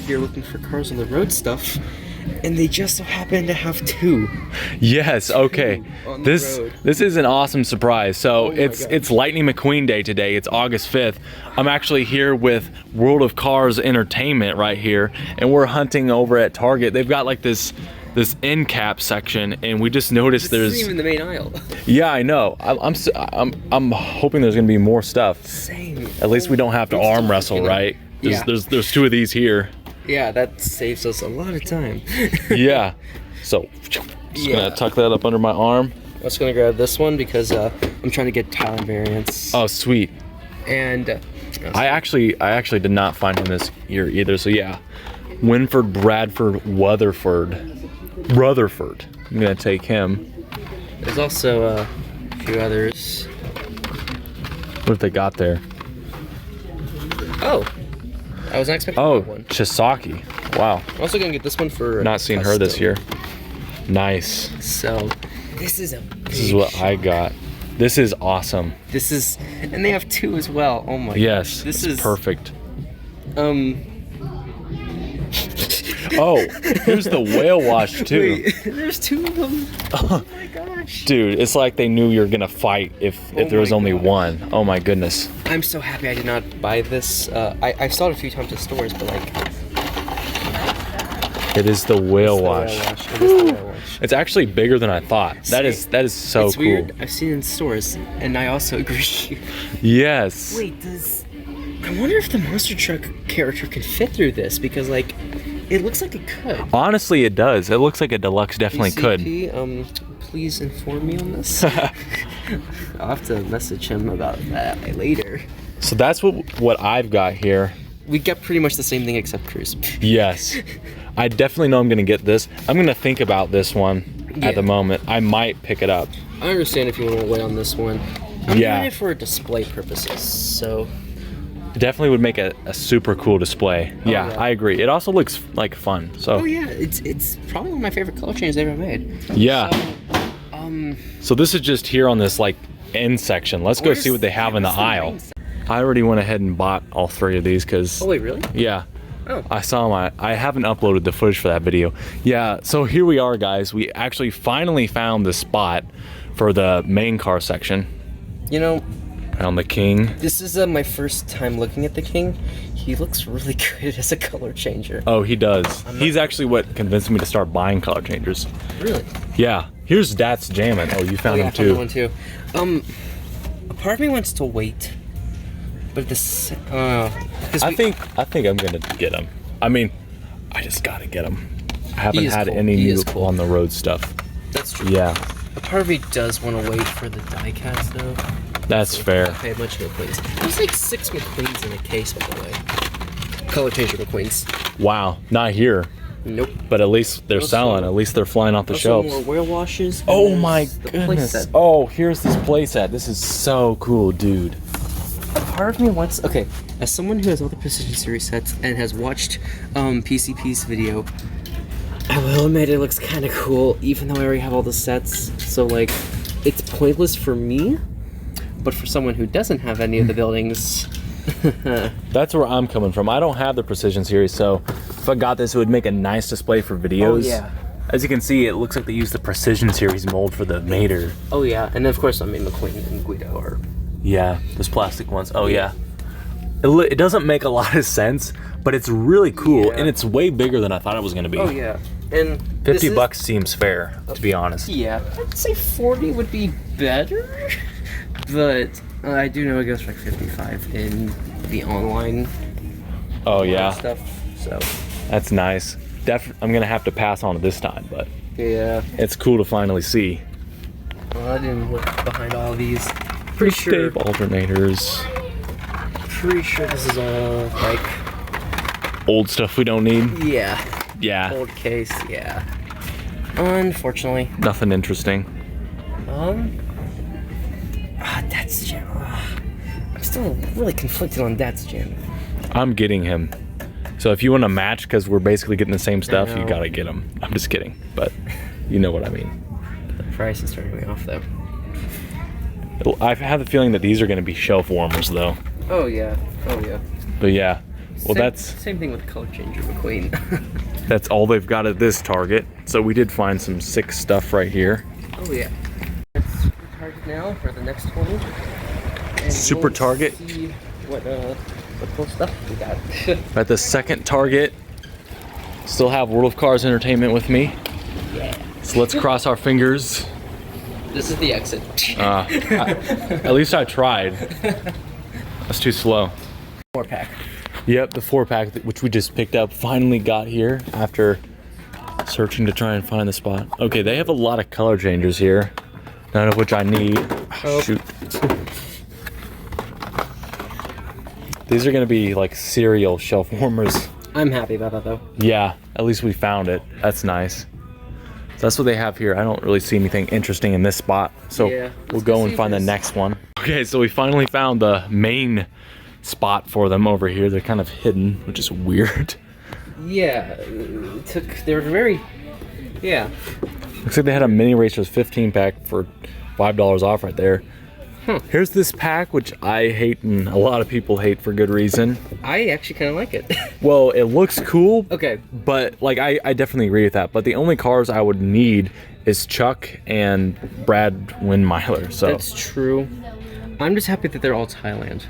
here looking for cars on the road stuff, and they just so happen to have two. Yes, okay. This is an awesome surprise. So it's Lightning McQueen Day today. It's August 5th. I'm actually here with World of Cars Entertainment right here, and we're hunting over at Target. They've got like this end cap section, and we just noticed there's isn't even the main aisle. Yeah, I know. I'm hoping there's gonna be more stuff. Same. At least we don't have to arm wrestle, right? There's two of these here. Yeah, that saves us a lot of time. Yeah. So just gonna tuck that up under my arm. I'm just gonna grab this one because I'm trying to get Thailand variants. Oh, sweet. And I actually did not find him this year either. So yeah, Winford, Bradford, Rutherford. I'm gonna take him. There's also a few others. What have they got there? Oh, I was not expecting that one. Chisaki. Wow. I'm also gonna get this one for not seen her this year. Nice. So this is what I got. This is awesome. This is, and they have two as well. Oh my. Yes. This is perfect. Oh, here's the whale wash too. Wait, there's two of them. Oh my gosh. Dude, it's like they knew you were gonna fight if there was only one. Oh my goodness. I'm so happy I did not buy this. I saw it a few times at stores, but like. It is the whale wash. It's actually bigger than I thought. That is so it's cool. Weird. I've seen it in stores, and I also agree. Yes. Wait, I wonder if the monster truck character can fit through this, because like it looks like it could. Honestly, it does. It looks like a deluxe definitely BCP, could. Please inform me on this. I'll have to message him about that later. So that's what I've got here. We got pretty much the same thing except Cruz. Yes. I definitely know I'm gonna get this. I'm gonna think about this one at the moment. I might pick it up. I understand if you want to wait on this one. I'm doing it for display purposes, so. Definitely would make a super cool display. Yeah, I agree. It also looks like fun. So. Oh yeah, it's probably one of my favorite color changes they've ever made. Yeah. So this is just here on this like end section. Let's go see what they have in the aisle. I already went ahead and bought all three of these because. Oh wait, really? Yeah. Oh. I saw I haven't uploaded the footage for that video. Yeah, so here we are, guys. We actually finally found the spot for the main car section. You know, on the King. This is my first time looking at the King. He looks really good as a color changer. Oh, he does. He's actually what convinced me to start buying color changers. Really? Yeah. Here's Dat's Jammin'. Oh, you found him too. I found that one too. A part of me wants to wait. But this, I think I'm gonna get him. I mean, I just gotta get him. I haven't had any new on the road stuff. That's true. Yeah. A part of me does want to wait for the diecast though. That's fair. I paid much McQueens. There's like 6 McQueens in a case, by the way. Color changer McQueens. Wow, not here. Nope. But at least they're selling. At least they're flying off the shelves. More whale washes. Oh my goodness. Oh, here's this playset. This is so cool, dude. A part of me wants, okay, as someone who has all the Precision Series sets and has watched PCP's video, I will admit it looks kind of cool, even though I already have all the sets. So like, it's pointless for me, but for someone who doesn't have any of the buildings. That's where I'm coming from. I don't have the Precision Series, so if I got this, it would make a nice display for videos. Oh yeah. As you can see, it looks like they used the Precision Series mold for the Mater. Oh yeah, and of course I mean McQueen and Guido are. Yeah, those plastic ones. Oh yeah. It doesn't make a lot of sense, but it's really cool, and it's way bigger than I thought it was gonna be. Oh yeah, and $50 seems fair, to be honest. Yeah, I'd say 40 would be better, but I do know it goes for like 55 in the online. Oh yeah. Stuff. So. That's nice. I'm gonna have to pass on it this time, but. Yeah. It's cool to finally see. Well, I didn't look behind all these. Pretty sure alternators. Pretty sure this is all like old stuff we don't need. Yeah. Yeah. Old case. Yeah. Unfortunately. Nothing interesting. That's Jam. I'm still really conflicted on Dad's Jam. I'm getting him. So if you want to match, because we're basically getting the same stuff, you gotta get him. I'm just kidding, but you know what I mean. The price is turning me off though. I have the feeling that these are going to be shelf warmers though. Oh yeah. Oh yeah. But yeah, Well, that's same thing with color changer Mcqueen. that's all they've got at this Target. So we did find some sick stuff right here. Oh yeah. Let's Target now for the next one. And Super Target. See what cool stuff we got. At the second Target, still have World of Cars Entertainment with me. Yeah. So let's cross our fingers. This is the exit. At least I tried. That's too slow. 4-pack. Yep, the 4-pack, which we just picked up, finally got here after searching to try and find the spot. Okay, they have a lot of color changers here, none of which I need. Oh. Shoot. These are gonna be like cereal shelf warmers. I'm happy about that though. Yeah, at least we found it. That's nice. So that's what they have here. I don't really see anything interesting in this spot. So Yeah, we'll go and find the next one. Okay, so we finally found the main spot for them over here. They're kind of hidden, which is weird. Yeah, they were very, yeah. Looks like they had a Mini Racers 15-pack for $5 off right there. Here's this pack, which I hate and a lot of people hate for good reason. I actually kind of like it. Well, it looks cool. Okay. But like I definitely agree with that. But the only cars I would need is Chuck and Brad Windmeiler. So That's true. I'm just happy that they're all Thailand.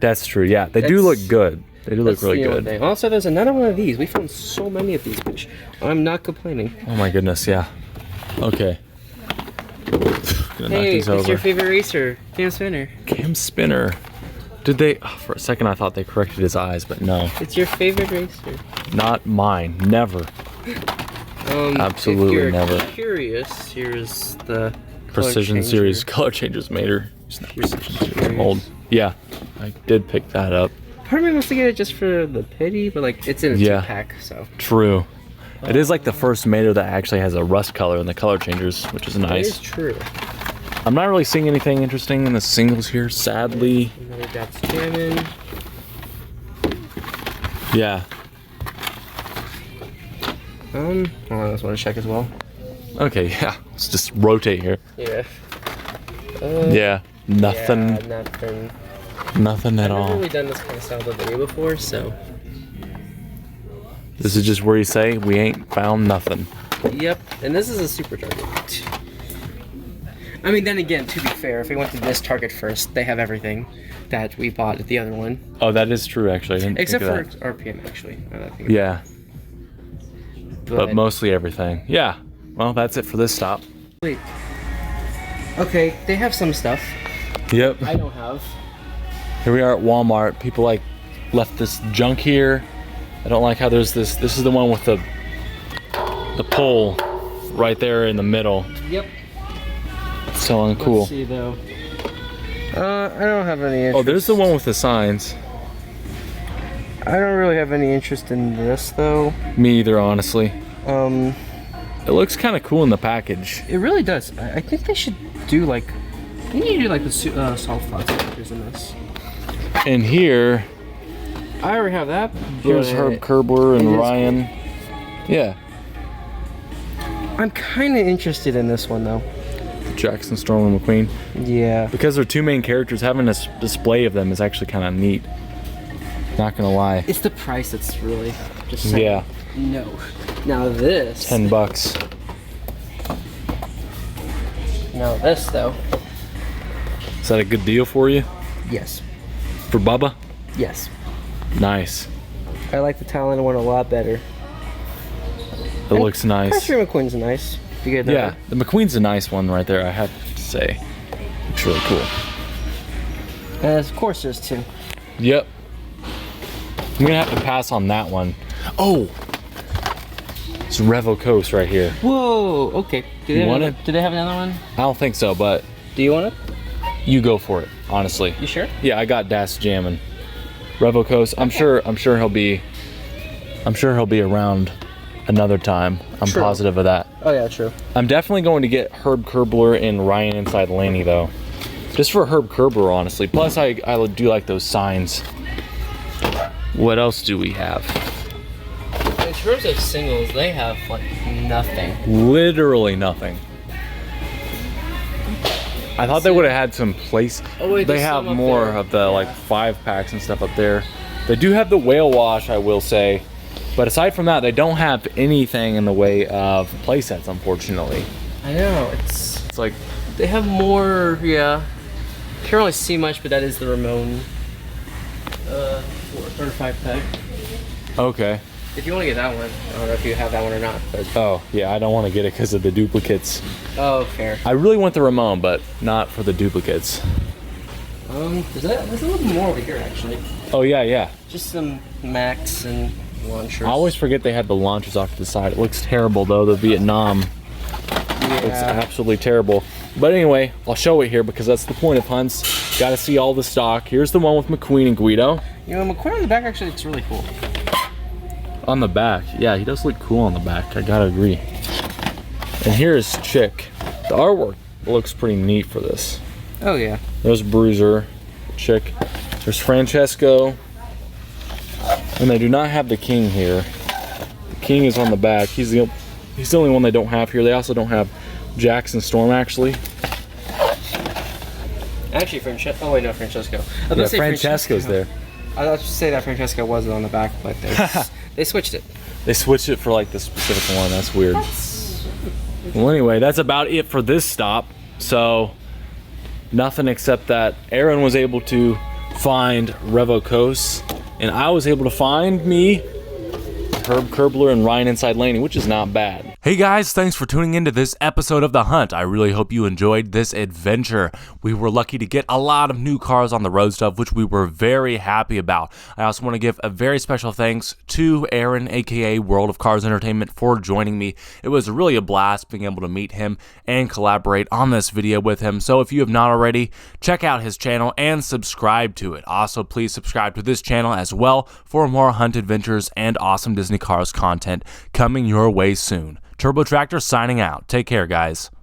that's true. Yeah, they do look good. They do look That's really the only good. thing. Also, there's another one of these. We found so many of these, which I'm not complaining. Oh my goodness, yeah. Okay. Gonna knock Hey, these what's over. your favorite racer? Cam Spinner. Cam Spinner. Did they? Oh, for a second, I thought they corrected his eyes, but no, It's your favorite racer. not mine. Never. Absolutely if you're never. Curious, here's the Precision color Series changer. color changes mater. It's not Here's Precision Series. curious. Old. Yeah, I did pick that up. Part of me wants to get it just for the pity, but like it's in a Yeah. 2-pack, so. True. It is like the first mater that actually has a rust color in the color changers, which is That is nice. true. I'm not really seeing anything interesting in the singles here, sadly. Another Dats jamming. Yeah. Hold on, I just want to check as well. Okay, yeah. Let's just rotate here. Yeah. Yeah. Nothing. Yeah, nothing. Nothing at I've never all. really done this kind of style of video before, so. This is just where you say we ain't found nothing. Yep, and this is a super target. I mean, then again, to be fair, if we went to this Target first, they have everything that we bought at the other one. Oh, that is true, actually. I didn't Except for think of RPM, actually. now that I think that. Yeah, about it. but mostly everything. Yeah. Well, that's it for this stop. Wait. Okay, they have some stuff Yep. I don't have. Here we are at Walmart. People like left this junk here. I don't like how there's this. This is the one with the pole right there in the middle. Yep. So uncool. Let's see though. I don't have any interest. Oh, there's the one with the signs. I don't really have any interest in this though. Me either, honestly. It It looks kind of cool in the package. really does. I think they should do like. They need to do like the soft flat characters in this. And here, I already have that. here's but Herb Kerbler it and is Ryan. Yeah. I'm kind of interested in this one though. Jackson, Storm, and McQueen. Yeah. Because they're two main characters, having a display of them is actually kind of neat. Not gonna lie. It's the price that's really just saying. Yeah. No. Now this. $10. Now this though. Is that a good deal for you? Yes. For Bubba? Yes. Nice. I like the Talon one a lot better. It looks nice. Patrick McQueen's nice. You get that? Yeah, the McQueen's a nice one right there, I have to say. Looks really cool. And of course there's two. Yep. I'm gonna have to pass on that one. Oh! It's Revo Coast right here. Whoa. Okay. Do You want it? Do they have another one? I don't think so, but Do you want it? you go for it, honestly. You sure? Yeah, I got Das jamming. Revo Coast. I'm sure he'll be around another time. I'm True. positive of that. Oh yeah, true. I'm definitely going to get Herb Kerbler and Ryan inside Laney though. Just for Herb Kerbler, honestly. Plus I do like those signs. What else do we have? In terms of singles, they have like nothing. Literally nothing. I thought they would have had some place. Oh, wait, they there's have some up more there. of the like 5-packs and stuff up there. They do have the whale wash, I will say. But aside from that, they don't have anything in the way of playsets, unfortunately. I know, it's like... They have more, yeah. Can't really see much, but that is the Ramon 4 or 5 pack. Okay. If you want to get that one, I don't know if you have that one or not. But... Oh, yeah, I don't want to get it because of the duplicates. Oh, fair. I really want the Ramon, but not for the duplicates. There's a little more over here, actually. Oh, yeah. Just some Max and launchers. I always forget they had the launchers off to the side. It looks terrible, though, the Vietnam. Yeah. It's absolutely terrible. But anyway, I'll show it here because that's the point of hunts. Got to see all the stock. Here's the one with Mcqueen and Guido. You know, Mcqueen on the back actually looks really cool. On the back, yeah, he does look cool on the back. I gotta agree. And here's Chick. The artwork looks pretty neat for this. Oh yeah. There's Bruiser, Chick. There's Francesco. And they do not have the King here. The King is on the back. He's the only one they don't have here. They also don't have Jackson Storm, actually. Actually, Francesco. Oh wait, no, Francesco. Yeah, Francesco's there. I was just say that Francesco was on the back, but they switched it. They switched it for like the specific one. That's weird. Well, anyway, that's about it for this stop. So nothing except that Aaron was able to find Revocos, and I was able to find me Herb Kerbler and Ryan Inside Laney, which is not bad. Hey guys, thanks for tuning into this episode of The Hunt. I really hope you enjoyed this adventure. We were lucky to get a lot of new cars on the road stuff, which we were very happy about. I also want to give a very special thanks to Aaron, aka World of Cars Entertainment, for joining me. It was really a blast being able to meet him and collaborate on this video with him. So if you have not already, check out his channel and subscribe to it. Also, please subscribe to this channel as well for more hunt adventures and awesome Disney Cars content coming your way soon. Turbo Tractor signing out. Take care, guys.